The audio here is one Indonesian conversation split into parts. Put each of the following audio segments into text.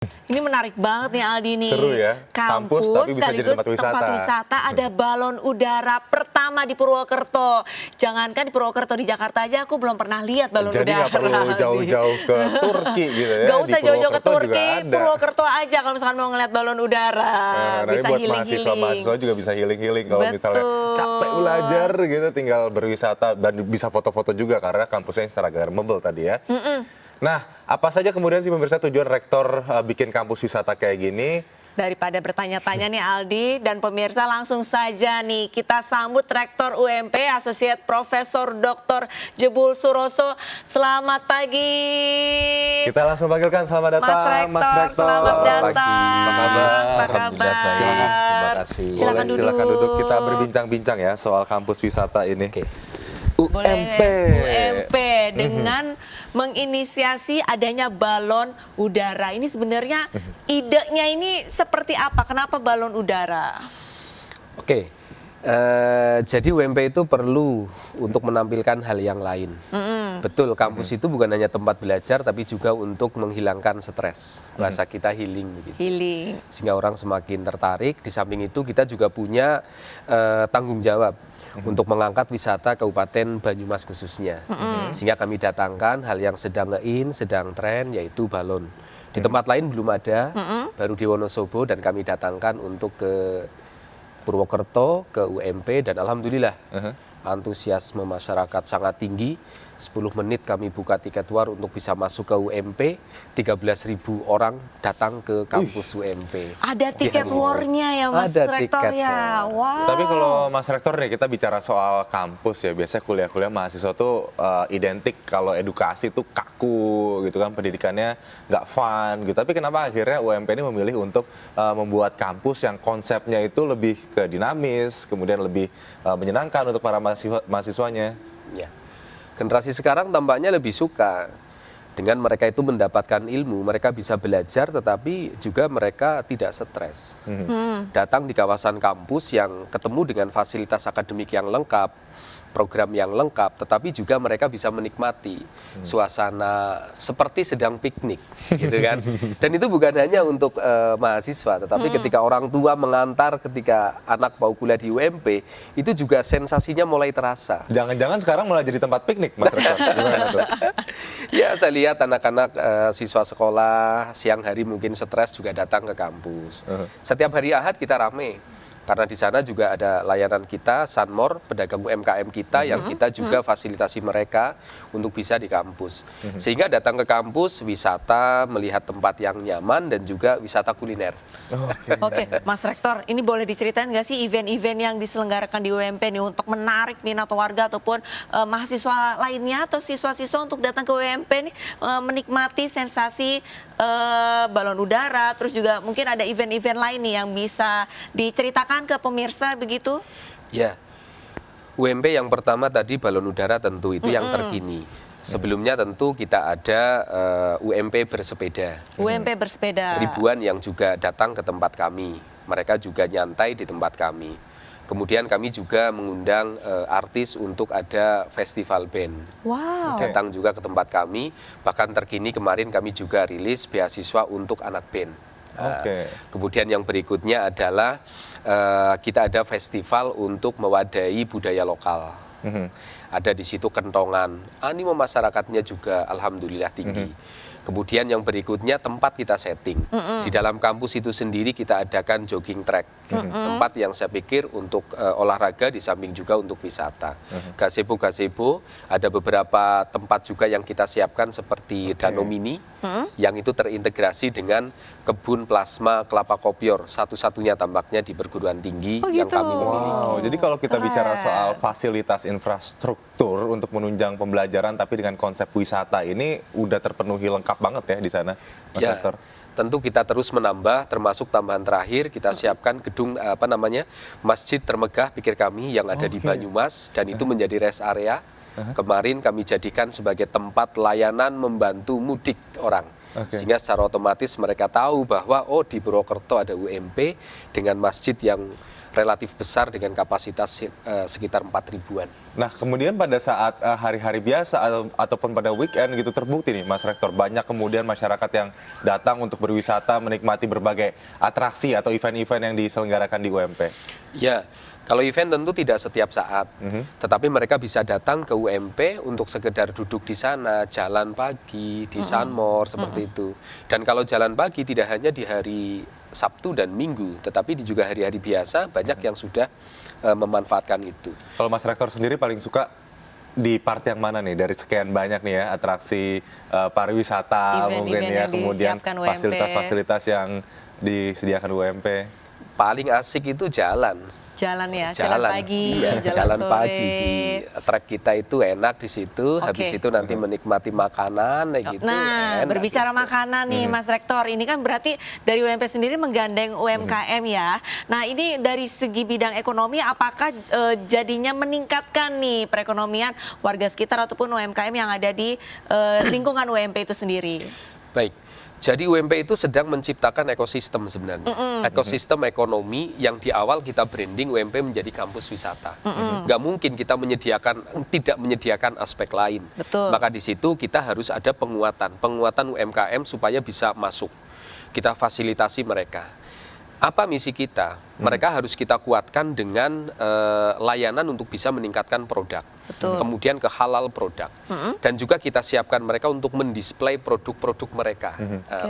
Ini menarik banget nih Aldi nih. Seru ya, kampus tapi bisa jadi sekaligus tempat wisata. ada balon udara pertama di Purwokerto. Jangankan di Purwokerto, di Jakarta aja aku belum pernah lihat balon Jadi udara. nggak perlu jauh-jauh ke Turki gitu ya. Gak usah Di jauh-jauh ke Purwokerto juga Turki, ada. Purwokerto aja kalau misalkan mau ngeliat balon udara. Nah, ini Bisa buat healing-healing. mahasiswa juga bisa healing-healing kalau misalnya Betul. capek belajar gitu, tinggal berwisata dan bisa foto-foto juga karena kampusnya instagramable tadi ya. Nah, apa saja kemudian sih pemirsa tujuan rektor bikin kampus wisata kayak gini? Daripada bertanya-tanya nih Aldi dan pemirsa, langsung saja nih kita sambut Rektor UMP Asosiat Profesor Dr. Jebul Suroso. Selamat pagi. Kita langsung panggilkan, selamat datang Mas Rektor. Selamat datang. Pagi. Apa kabar? Apa kabar? Silakan. Terima kasih. Silakan duduk. Silakan duduk, kita berbincang-bincang ya soal kampus wisata ini. Oke. UMP. UMP dengan menginisiasi adanya balon udara. Ini sebenarnya idenya ini seperti apa? Kenapa balon udara? Oke. Jadi UMP itu perlu untuk menampilkan hal yang lain. Betul, kampus itu bukan hanya tempat belajar, tapi juga untuk menghilangkan stres. Bahasa kita healing. Gitu. Healing. Sehingga orang semakin tertarik. Di samping itu kita juga punya tanggung jawab untuk mengangkat wisata Kabupaten Banyumas khususnya. Sehingga kami datangkan hal yang sedang nge-in, sedang tren, yaitu balon. Di tempat lain belum ada, baru di Wonosobo, dan kami datangkan untuk ke Purwokerto, ke UMP, dan alhamdulillah antusiasme masyarakat sangat tinggi. 10 menit kami buka tiket war untuk bisa masuk ke UMP, 13.000 orang datang ke kampus UMP. Ada tiket warnya ya Mas Ada Rektor tiket ya. war. Wow. Tapi kalau Mas Rektor nih, kita bicara soal kampus ya, biasanya kuliah-kuliah mahasiswa tuh identik kalau edukasi tuh kaku gitu kan, pendidikannya nggak fun gitu. Tapi kenapa akhirnya UMP ini memilih untuk membuat kampus yang konsepnya itu lebih ke dinamis, kemudian lebih menyenangkan untuk para mahasiswanya? Ya. Generasi sekarang tampaknya lebih suka dengan mereka itu mendapatkan ilmu, mereka bisa belajar tetapi juga mereka tidak stres. Datang di kawasan kampus yang ketemu dengan fasilitas akademik yang lengkap, program yang lengkap, tetapi juga mereka bisa menikmati suasana seperti sedang piknik, gitu kan. Dan itu bukan hanya untuk mahasiswa, tetapi ketika orang tua mengantar ketika anak mau kuliah di UMP, itu juga sensasinya mulai terasa. Jangan-jangan sekarang malah jadi tempat piknik, Mas Rektor? Gimana tuh? Ya, saya lihat anak-anak siswa sekolah siang hari mungkin stres juga datang ke kampus. Setiap hari Ahad kita rame. Karena di sana juga ada layanan kita, Sunmore, pedagang UMKM kita yang kita juga fasilitasi mereka untuk bisa di kampus. Sehingga datang ke kampus, wisata, melihat tempat yang nyaman, dan juga wisata kuliner. Oke, Mas Rektor, ini boleh diceritain nggak sih event-event yang diselenggarakan di UMP nih untuk menarik minat warga ataupun mahasiswa lainnya atau siswa-siswa untuk datang ke UMP nih menikmati sensasi balon udara, terus juga mungkin ada event-event lain nih yang bisa diceritakan ke pemirsa begitu? Ya, UMP yang pertama tadi balon udara tentu itu yang terkini. Sebelumnya tentu kita ada UMP bersepeda. UMP bersepeda. Ribuan yang juga datang ke tempat kami. Mereka juga nyantai di tempat kami. Kemudian kami juga mengundang artis untuk ada festival band. Wow. Datang juga ke tempat kami. Bahkan terkini kemarin kami juga rilis beasiswa untuk anak band. Kemudian yang berikutnya adalah kita ada festival untuk mewadahi budaya lokal. Ada di situ kentongan, animo masyarakatnya juga alhamdulillah tinggi. Kemudian yang berikutnya tempat kita setting. Di dalam kampus itu sendiri kita adakan jogging track. Tempat yang saya pikir untuk olahraga di samping juga untuk wisata. Gazebo, ada beberapa tempat juga yang kita siapkan seperti Danau Mini, yang itu terintegrasi dengan kebun plasma kelapa kopior, satu-satunya tampaknya di perguruan tinggi yang kami memiliki. Wow, jadi kalau kita bicara soal fasilitas infrastruktur untuk menunjang pembelajaran tapi dengan konsep wisata ini udah terpenuhi lengkap banget ya di sana, Mas Rektor? Tentu kita terus menambah, termasuk tambahan terakhir kita siapkan gedung masjid termegah pikir kami yang ada di Banyumas, dan itu menjadi rest area. Kemarin kami jadikan sebagai tempat layanan membantu mudik orang. Sehingga secara otomatis mereka tahu bahwa di Purwokerto ada UMP dengan masjid yang relatif besar dengan kapasitas sekitar 4 ribuan. Nah, kemudian pada saat hari-hari biasa ataupun pada weekend gitu terbukti nih Mas Rektor, banyak kemudian masyarakat yang datang untuk berwisata, menikmati berbagai atraksi atau event-event yang diselenggarakan di UMP. Ya, kalau event tentu tidak setiap saat, tetapi mereka bisa datang ke UMP untuk sekedar duduk di sana, jalan pagi, di Sunmore, seperti itu. Dan kalau jalan pagi tidak hanya di hari Sabtu dan Minggu, tetapi juga hari-hari biasa banyak yang sudah memanfaatkan itu. Kalau Mas Rektor sendiri paling suka di part yang mana nih dari sekian banyak nih ya atraksi pariwisata mungkin ya, kemudian fasilitas-fasilitas yang disediakan UMP? Paling asik itu jalan jalan pagi, iya, jalan sore. pagi di trek kita itu enak di situ. Habis itu nanti menikmati makanan gitu. Nah, enak berbicara gitu. makanan nih Mas Rektor, ini kan berarti dari UMP sendiri menggandeng UMKM ya. Nah, ini dari segi bidang ekonomi apakah jadinya meningkatkan nih perekonomian warga sekitar ataupun UMKM yang ada di lingkungan UMP itu sendiri? Baik. Jadi UMP itu sedang menciptakan ekosistem sebenarnya. Ekosistem ekonomi yang di awal kita branding UMP menjadi kampus wisata. Nggak mungkin kita tidak menyediakan aspek lain. Betul. Maka di situ kita harus ada penguatan UMKM supaya bisa masuk. Kita fasilitasi mereka. Apa misi kita? Mereka harus kita kuatkan dengan layanan untuk bisa meningkatkan produk. Betul. Kemudian ke halal produk. Dan juga kita siapkan mereka untuk mendisplay produk-produk mereka.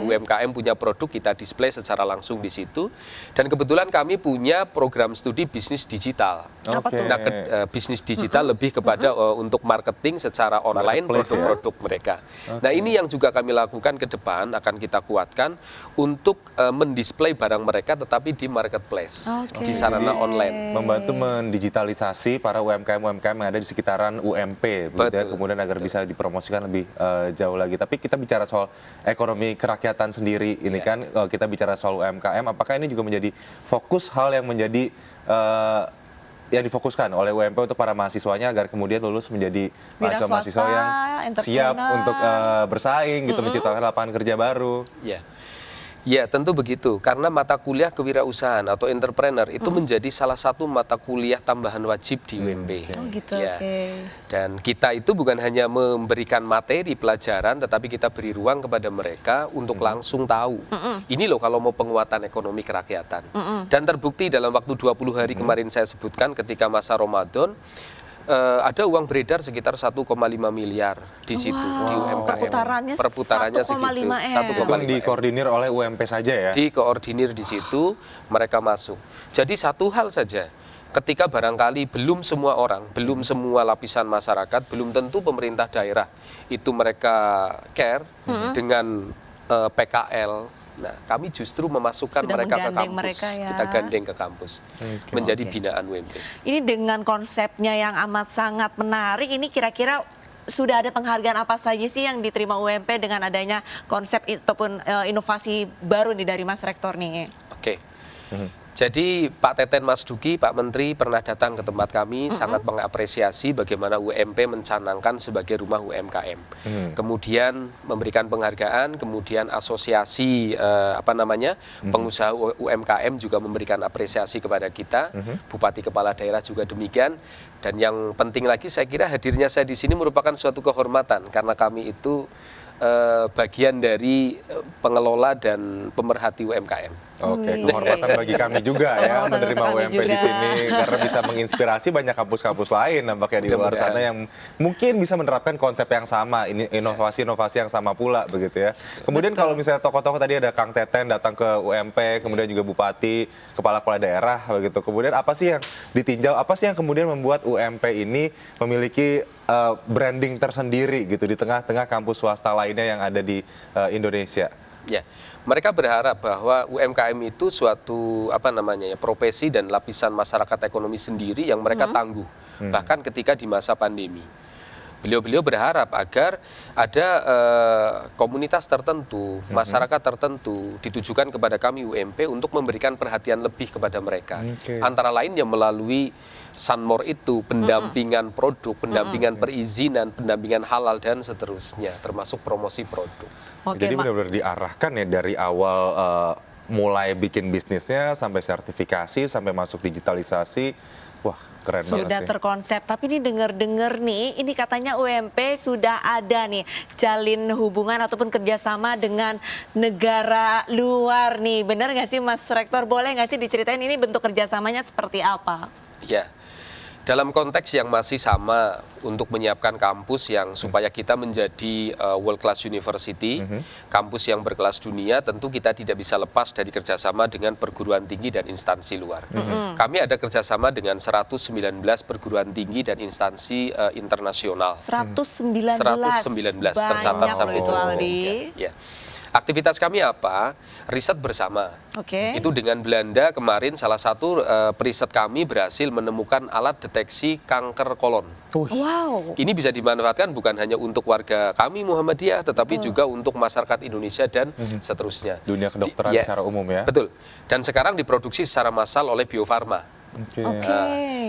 UMKM punya produk, kita display secara langsung di situ. Dan kebetulan kami punya program studi bisnis digital. Apa tuh? Nah, bisnis digital lebih kepada untuk marketing secara online produk-produk mereka. Nah, ini yang juga kami lakukan ke depan, akan kita kuatkan untuk mendisplay barang mereka tetapi di marketplace, di sarana online. Membantu mendigitalisasi para UMKM-UMKM yang ada di sekitaran UMP, begitu ya, kemudian agar bisa dipromosikan lebih jauh lagi. Tapi kita bicara soal ekonomi kerakyatan sendiri, ini kan kita bicara soal UMKM, apakah ini juga menjadi fokus hal yang menjadi yang difokuskan oleh UMP untuk para mahasiswanya agar kemudian lulus menjadi mahasiswa-mahasiswa yang siap untuk bersaing, gitu, menciptakan lapangan kerja baru? Ya, tentu begitu. Karena mata kuliah kewirausahaan atau entrepreneur itu menjadi salah satu mata kuliah tambahan wajib di UMP. Oh gitu, ya. oke. Dan kita itu bukan hanya memberikan materi pelajaran, tetapi kita beri ruang kepada mereka untuk langsung tahu. Ini loh kalau mau penguatan ekonomi kerakyatan. Dan terbukti dalam waktu 20 hari kemarin saya sebutkan ketika masa Ramadan, ada uang beredar sekitar 1,5 miliar di situ di UMKM. Perputarannya segitu. 1,5 Itu dikoordinir oleh UMP saja ya? Dikoordinir di situ, mereka masuk. Jadi satu hal saja, ketika barangkali belum semua orang, belum semua lapisan masyarakat, belum tentu pemerintah daerah itu mereka care dengan PKL. Nah, kami justru memasukkan mereka ke kampus, kita gandeng ke kampus, menjadi binaan UMP. Ini dengan konsepnya yang amat sangat menarik, ini kira-kira sudah ada penghargaan apa saja sih yang diterima UMP dengan adanya konsep ataupun inovasi baru nih dari Mas Rektor nih? Oke. Jadi Pak Teten Mas Duki, Pak Menteri pernah datang ke tempat kami, sangat mengapresiasi bagaimana UMP mencanangkan sebagai rumah UMKM. Kemudian memberikan penghargaan, kemudian asosiasi pengusaha UMKM juga memberikan apresiasi kepada kita. Bupati Kepala Daerah juga demikian. Dan yang penting lagi saya kira hadirnya saya di sini merupakan suatu kehormatan karena kami itu bagian dari pengelola dan pemerhati UMKM. Oke, kehormatan bagi kami juga ya menerima UMP di sini karena bisa menginspirasi banyak kampus-kampus lain nampaknya di luar sana yang mungkin bisa menerapkan konsep yang sama, inovasi-inovasi yang sama pula begitu ya. Kemudian kalau misalnya tokoh-tokoh tadi ada Kang Teten datang ke UMP, kemudian juga Bupati, kepala-kepala daerah begitu. Kemudian apa sih yang ditinjau, apa sih yang kemudian membuat UMP ini memiliki branding tersendiri gitu di tengah-tengah kampus swasta lainnya yang ada di Indonesia? Ya, mereka berharap bahwa UMKM itu suatu profesi dan lapisan masyarakat ekonomi sendiri yang mereka tangguh, bahkan ketika di masa pandemi. Beliau berharap agar ada komunitas tertentu, masyarakat tertentu ditujukan kepada kami UMP untuk memberikan perhatian lebih kepada mereka. Antara lain yang melalui Sunmore itu pendampingan produk, pendampingan perizinan, pendampingan halal dan seterusnya, termasuk promosi produk. Jadi benar-benar diarahkan ya dari awal mulai bikin bisnisnya sampai sertifikasi sampai masuk digitalisasi. Wah, keren banget Sudah sih. terkonsep, tapi ini dengar-dengar nih, ini katanya UMP sudah ada nih jalin hubungan ataupun kerjasama dengan negara luar nih. Benar nggak sih Mas Rektor? Boleh nggak sih diceritain ini bentuk kerjasamanya seperti apa? Ya, dalam konteks yang masih sama untuk menyiapkan kampus yang supaya kita menjadi world class university, kampus yang berkelas dunia, tentu kita tidak bisa lepas dari kerjasama dengan perguruan tinggi dan instansi luar. Kami ada kerjasama dengan 119 perguruan tinggi dan instansi internasional. 119, 119 tercatat banyak loh sampai itu dengan Aldi. ya. Aktivitas kami apa? Riset bersama. Oke. Itu dengan Belanda kemarin salah satu periset kami berhasil menemukan alat deteksi kanker kolon. Wow. Ini bisa dimanfaatkan bukan hanya untuk warga kami Muhammadiyah, tetapi juga untuk masyarakat Indonesia dan seterusnya. Dunia kedokteran Yes, secara umum ya. Betul. Dan sekarang diproduksi secara massal oleh Bio Farma. Oke.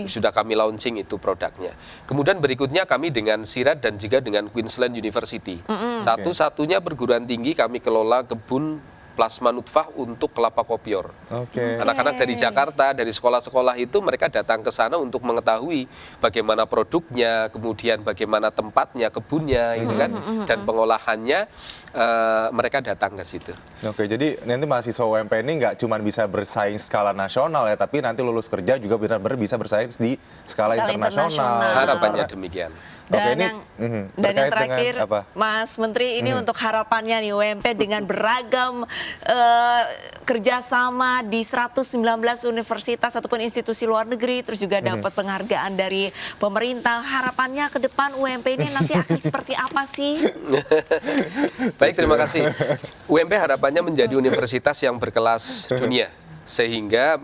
Sudah kami launching itu produknya. Kemudian berikutnya kami dengan SIRAD dan juga dengan Queensland University. Satu-satunya perguruan tinggi kami kelola kebun plasma nutfah untuk kelapa kopior. Oke. Anak-anak dari Jakarta, dari sekolah-sekolah itu mereka datang ke sana untuk mengetahui bagaimana produknya, kemudian bagaimana tempatnya, kebunnya, gitu kan, dan pengolahannya. Mereka datang ke situ. Oke, jadi nanti mahasiswa UMP ini nggak cuma bisa bersaing skala nasional ya, tapi nanti lulus kerja juga benar-benar bisa bersaing di skala internasional. Harapannya demikian. Dan Oke, ini, yang dan yang terkait dengan terakhir, apa? Mas Menteri, ini untuk harapannya nih UMP dengan beragam kerjasama di 119 universitas ataupun institusi luar negeri, terus juga dapat penghargaan dari pemerintah. Harapannya ke depan UMP ini nanti akan seperti apa sih? Baik, terima kasih. UMP harapannya menjadi universitas yang berkelas dunia. Sehingga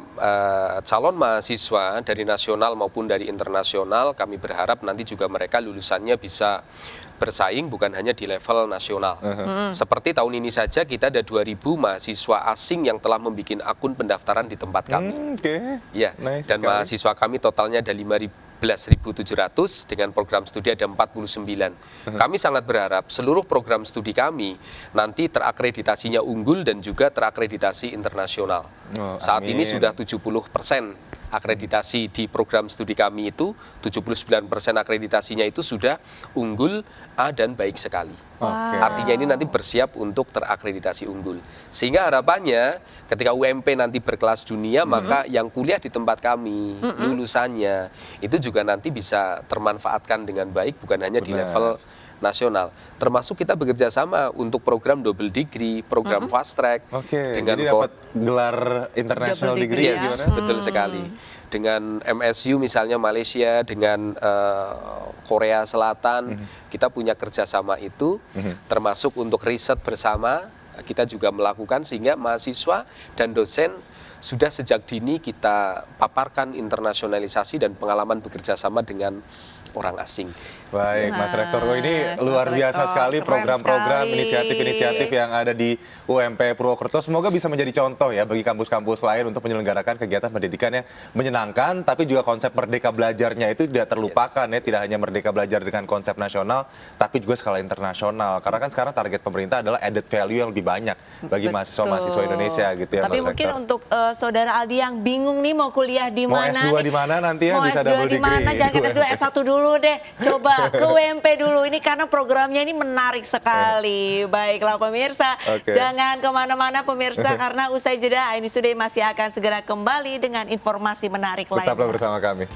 calon mahasiswa dari nasional maupun dari internasional kami berharap nanti juga mereka lulusannya bisa bersaing bukan hanya di level nasional. Seperti tahun ini saja kita ada 2.000 mahasiswa asing yang telah membuat akun pendaftaran di tempat kami. Oke. Ya, Nice dan sekali. mahasiswa kami totalnya ada 15.700 dengan program studi ada 49. Kami sangat berharap seluruh program studi kami nanti terakreditasinya unggul dan juga terakreditasi internasional. Oh, Saat ini amin. sudah 70% akreditasi di program studi kami itu, 79% akreditasinya itu sudah unggul, A dan baik sekali. Oke. Artinya ini nanti bersiap untuk terakreditasi unggul. Sehingga harapannya ketika UMP nanti berkelas dunia, maka yang kuliah di tempat kami, lulusannya, itu juga nanti bisa termanfaatkan dengan baik, bukan hanya di Benar. level nasional. Termasuk kita bekerja sama untuk program double degree, program fast track. Oke, dengan jadi dapat gelar international Double degree degree, Yes, ya. betul sekali. Dengan MSU misalnya Malaysia, dengan Korea Selatan, kita punya kerjasama itu, termasuk untuk riset bersama, kita juga melakukan sehingga mahasiswa dan dosen sudah sejak dini kita paparkan internasionalisasi dan pengalaman bekerja sama dengan orang asing. Baik, Mas Nah, Rektor. Oh, ini luar Mas biasa Rektor, sekali keren program-program, sekali. inisiatif-inisiatif yang ada di UMP Purwokerto. Semoga bisa menjadi contoh ya bagi kampus-kampus lain untuk menyelenggarakan kegiatan pendidikan yang menyenangkan, tapi juga konsep merdeka belajarnya itu tidak terlupakan ya. Tidak hanya merdeka belajar dengan konsep nasional, tapi juga skala internasional. Karena kan sekarang target pemerintah adalah added value yang lebih banyak bagi mahasiswa-mahasiswa Betul. Indonesia gitu ya, Tapi Mas mungkin Rektor. untuk saudara Aldi yang bingung nih mau kuliah di Mau mana S2 nih? di mana nanti ya, Mau bisa S2 double di mana? degree. Jangan ke S2, S1 dulu deh. Coba ke UMP dulu ini karena programnya ini menarik sekali. Baiklah pemirsa, Oke. jangan kemana-mana pemirsa karena usai jeda Aini Sude masih akan segera kembali dengan informasi menarik Tetaplah lainnya. bersama kami.